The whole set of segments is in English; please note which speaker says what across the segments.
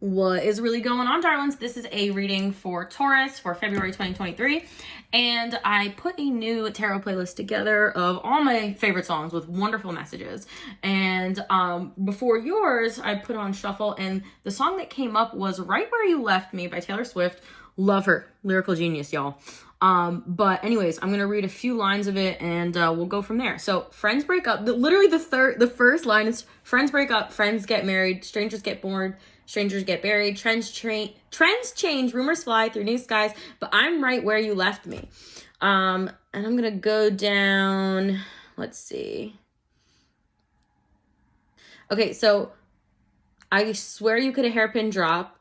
Speaker 1: What is really going on, darlings? This is a reading for Taurus for February 2023, and I put a new tarot playlist together of all my favorite songs with wonderful messages. And before yours, I put on shuffle, and the song that came up was Right Where You Left Me by Taylor Swift. Love her. Lyrical genius, y'all. But anyways, I'm gonna read a few lines of it, and we'll go from there. So, friends break up. Literally, the first line is: friends break up, friends get married, strangers get born, strangers get buried, trends change, rumors fly through new skies, but I'm right where you left me. And I'm gonna go down. Let's see. Okay, so I swear you could a hairpin drop.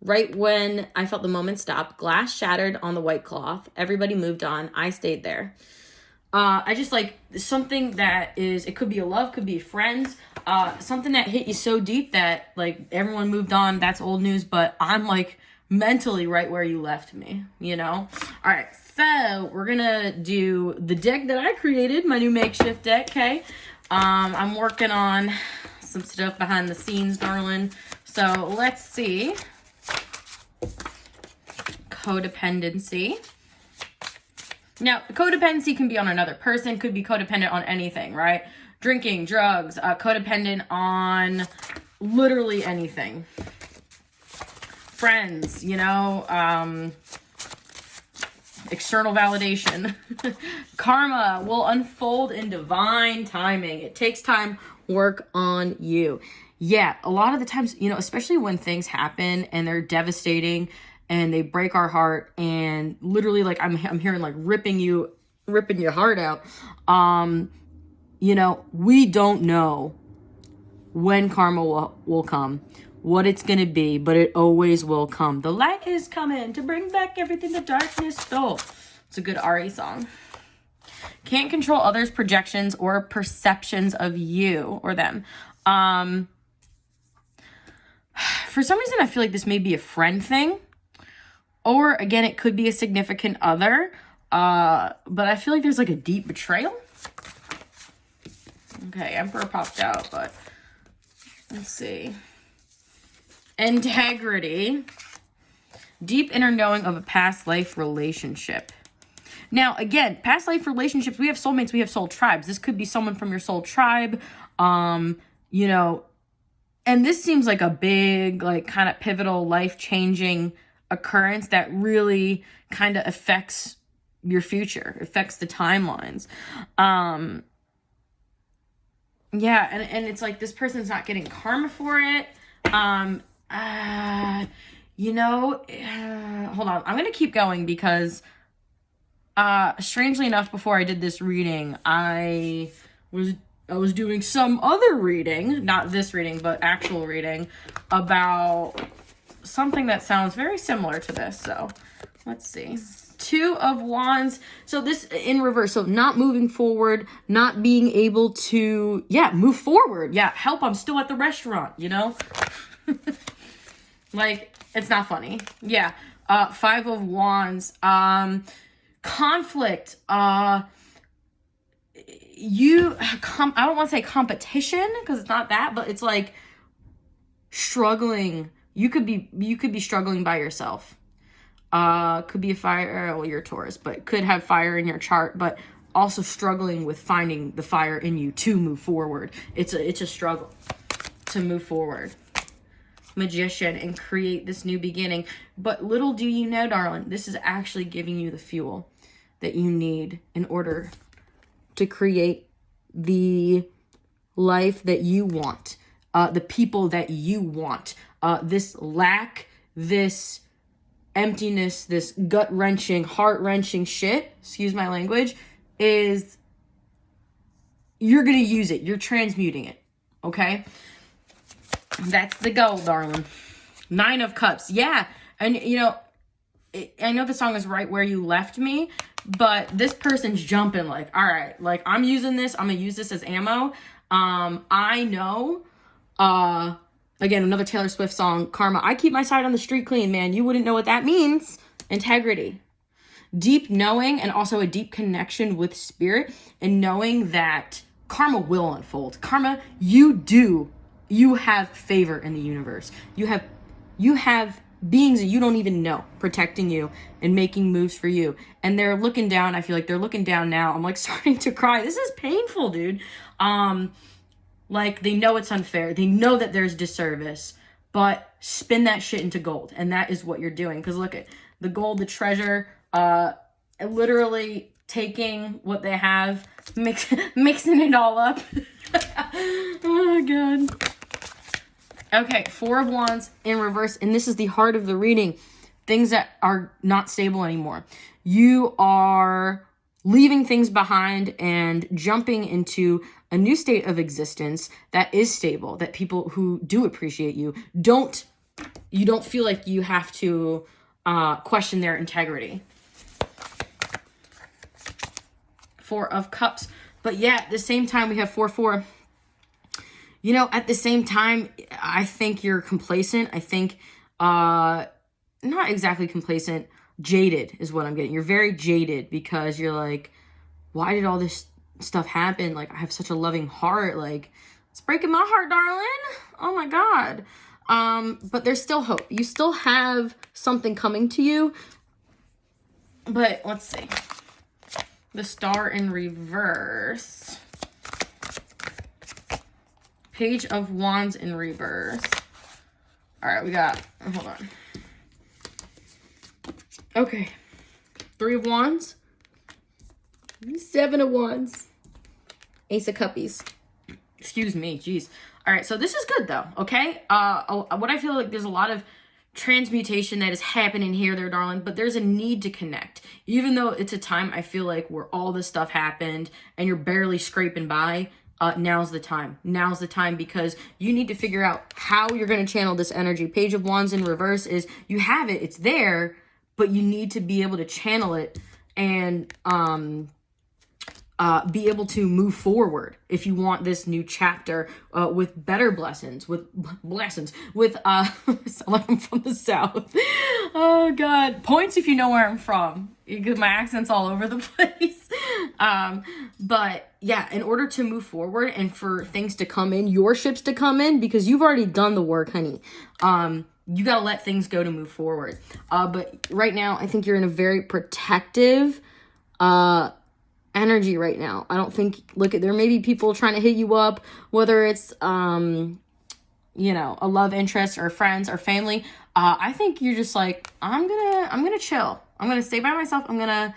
Speaker 1: Right when I felt the moment stop, glass shattered on the white cloth. Everybody moved on. I stayed there. I just like something that is, it could be a love, could be friends, something that hit you so deep that like everyone moved on. That's old news, but I'm like mentally right where you left me, you know? All right. So we're gonna do the deck that I created, my new makeshift deck. Okay. I'm working on some stuff behind the scenes, darling. So let's see. Codependency. Now, codependency can be on another person, could be codependent on anything, right? Drinking, drugs, codependent on literally anything. Friends, you know, external validation. Karma will unfold in divine timing. It takes time, work on you. Yeah, a lot of the times, you know, especially when things happen and they're devastating and they break our heart, and literally like I'm hearing like ripping your heart out. You know, we don't know when karma will come, what it's gonna be, but it always will come. The light is coming to bring back everything the darkness stole. It's a good RE song. Can't control others' projections or perceptions of you or them. For some reason, I feel like this may be a friend thing. Or, again, it could be a significant other. But I feel like there's, like, a deep betrayal. Okay, Emperor popped out, but let's see. Integrity. Deep inner knowing of a past life relationship. Now, again, past life relationships, we have soulmates, we have soul tribes. This could be someone from your soul tribe. You know, and this seems like a big, like, kind of pivotal, life-changing occurrence that really kind of affects your future, affects the timelines. Yeah, and it's like this person's not getting karma for it. You know, hold on. I'm going to keep going because, strangely enough, before I did this reading, I was doing some other reading, not this reading, but actual reading about something that sounds very similar to this. So let's see. Two of Wands. So this in reverse. So not moving forward, not being able to, move forward. Yeah, help, I'm still at the restaurant, you know? Like, it's not funny. Yeah. Five of Wands. Conflict. I don't want to say competition because it's not that, but it's like struggling. You could be struggling by yourself. Could be a fire. Well, you're a Taurus, but could have fire in your chart, but also struggling with finding the fire in you to move forward. It's a struggle to move forward. Magician and create this new beginning. But little do you know, darling, this is actually giving you the fuel that you need in order to create the life that you want, the people that you want. This lack, this emptiness, this gut-wrenching, heart-wrenching shit, excuse my language, is you're going to use it. You're transmuting it, okay? That's the goal, darling. Nine of Cups. Yeah, and, you know, I know the song is Right Where You Left Me, but this person's jumping like, all right, like, I'm using this. I'm going to use this as ammo. I know, again, another Taylor Swift song, Karma. I keep my side on the street clean, man. You wouldn't know what that means. Integrity. Deep knowing and also a deep connection with spirit and knowing that karma will unfold. Karma, you have favor in the universe. You you have beings that you don't even know protecting you and making moves for you. And they're looking down. I feel like they're looking down now. I'm like starting to cry. This is painful, dude. Like they know it's unfair. They know that there's disservice, but spin that shit into gold. And that is what you're doing. Because look at the gold, the treasure, literally taking what they have, mixing it all up. Oh, God. Okay, Four of Wands in reverse, and this is the heart of the reading. Things that are not stable anymore. You are leaving things behind and jumping into a new state of existence that is stable, that people who do appreciate you don't feel like you have to question their integrity. Four of Cups. But yeah, at the same time, we have 4-4. You know, at the same time, I think you're complacent. I think, not exactly complacent, jaded is what I'm getting. You're very jaded because you're like, why did all this stuff happen? Like, I have such a loving heart. Like, it's breaking my heart, darling. Oh my God. But there's still hope. You still have something coming to you. But let's see. The Star in reverse. Page of Wands in reverse. All right, we got, hold on. Okay. 3 of Wands. 7 of Wands. Ace of Cuppies. Excuse me, jeez. All right, so this is good though, okay? What I feel like there's a lot of transmutation that is happening here there, darling, but there's a need to connect. Even though it's a time I feel like where all this stuff happened and you're barely scraping by, now's the time. Now's the time because you need to figure out how you're going to channel this energy. Page of Wands in reverse is you have it, it's there, but you need to be able to channel it and be able to move forward if you want this new chapter with better blessings, with like I'm from the South. Oh God, points if you know where I'm from, because my accent's all over the place. But yeah, in order to move forward and for things to come in, your ships to come in, because you've already done the work, honey. You got to let things go to move forward. But right now, I think you're in a very protective energy right now. I don't think, there may be people trying to hit you up, whether it's, you know, a love interest or friends or family. I think you're just like, I'm gonna chill. I'm gonna stay by myself. I'm gonna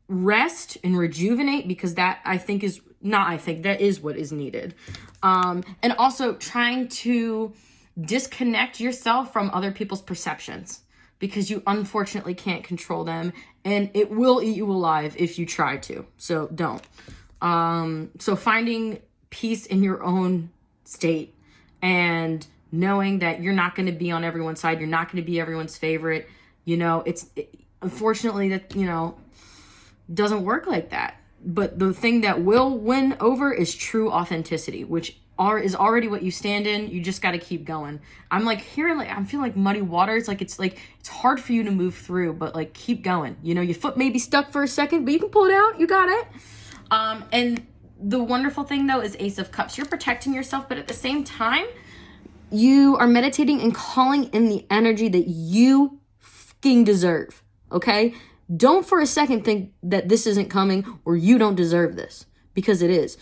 Speaker 1: rest and rejuvenate, because that that is what is needed. And also trying to disconnect yourself from other people's perceptions, because you unfortunately can't control them, and it will eat you alive if you try to. So don't. So finding peace in your own state and knowing that you're not going to be on everyone's side. You're not going to be everyone's favorite. You know, unfortunately that, you know, doesn't work like that. But the thing that will win over is true authenticity, which is already what you stand in. You just got to keep going. I'm feeling like muddy waters. It's hard for you to move through, but keep going. You know, your foot may be stuck for a second, but you can pull it out. You got it. And the wonderful thing though is Ace of Cups. You're protecting yourself, but at the same time, you are meditating and calling in the energy that you fucking deserve. Okay? Don't for a second think that this isn't coming or you don't deserve this, because it is.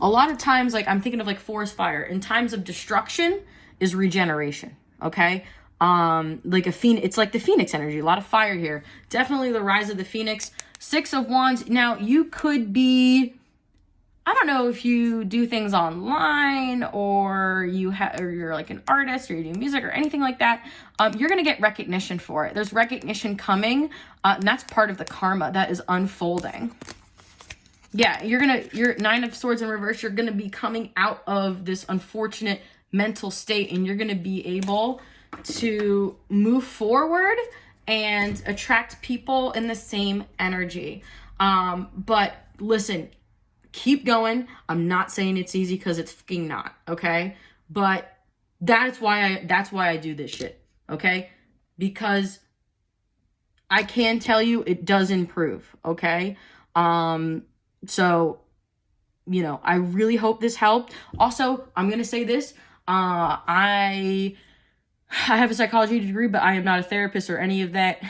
Speaker 1: A lot of times, I'm thinking of forest fire. In times of destruction is regeneration, okay? Like a phoenix, it's like the phoenix energy. A lot of fire here. Definitely the rise of the phoenix. 6 of Wands. Now, you could be, I don't know if you do things online or you're like an artist or you do music or anything like that. You're going to get recognition for it. There's recognition coming, and that's part of the karma that is unfolding. Yeah, you're 9 of Swords in reverse. You're going to be coming out of this unfortunate mental state, and you're going to be able to move forward and attract people in the same energy. But listen, keep going. I'm not saying it's easy, because it's fucking not, okay? But that's why I do this shit, okay? Because I can tell you it does improve, okay? So, you know, I really hope this helped. Also, I'm going to say this. I have a psychology degree, but I am not a therapist or any of that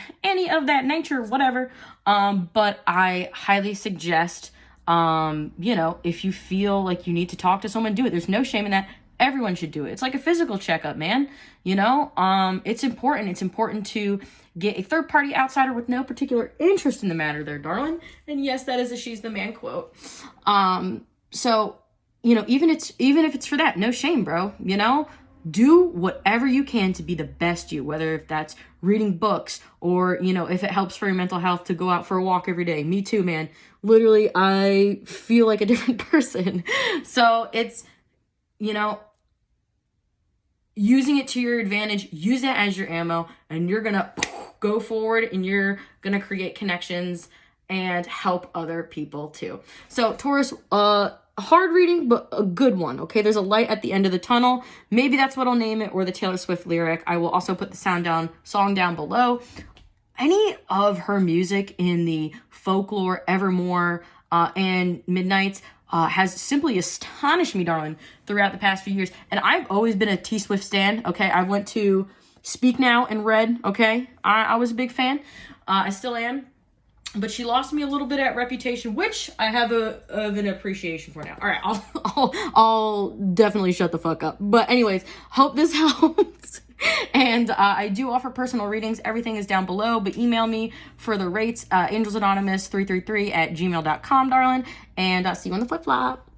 Speaker 1: nature, whatever. But I highly suggest, if you feel like you need to talk to someone, do it. There's no shame in that. Everyone should do it. It's like a physical checkup, man. It's important. It's important to get a third party outsider with no particular interest in the matter there, darling. And yes, that is a she's the man quote. So, even if it's for that, no shame, bro. Do whatever you can to be the best you, whether if that's reading books or, if it helps for your mental health to go out for a walk every day. Me too, man. Literally, I feel like a different person. So it's, using it to your advantage, use it as your ammo, and you're going to go forward and you're going to create connections and help other people too. So Taurus, hard reading, but a good one, okay? There's a light at the end of the tunnel. Maybe that's what I'll name it, or the Taylor Swift lyric. I will also put the song down below. Any of her music in the Folklore, Evermore, and Midnights has simply astonished me, darling, throughout the past few years. And I've always been a T Swift stan, okay? I went to Speak Now and read, okay? I was a big fan. I still am. But she lost me a little bit at Reputation, which I have an appreciation for now. All right, I'll definitely shut the fuck up. But anyways, hope this helps. And I do offer personal readings. Everything is down below, but email me for the rates, angelsanonymous333 @gmail.com, darling. And see you on the flip flop.